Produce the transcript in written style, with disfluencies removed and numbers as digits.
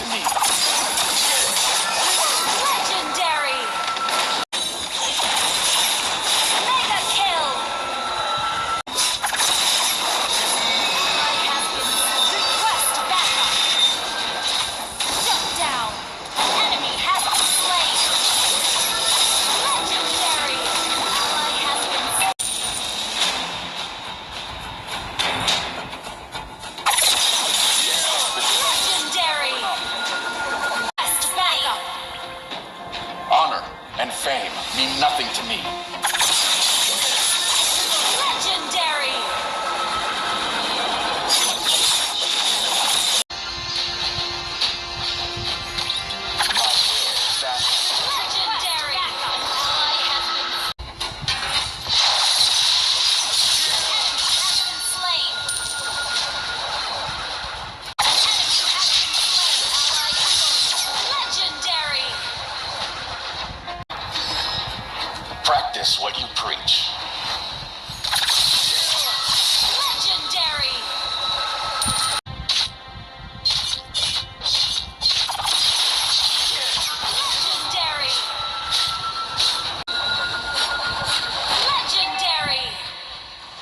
me. Legendary! Mega kill! Ally has been request backup! Shut down! An enemy has been slain! Legendary! Ally has been slain! Legendary! Request backup! Honor and fame mean nothing to me. Legendary! Legendary! Ally has been slain! Legendary! Practice what you preach.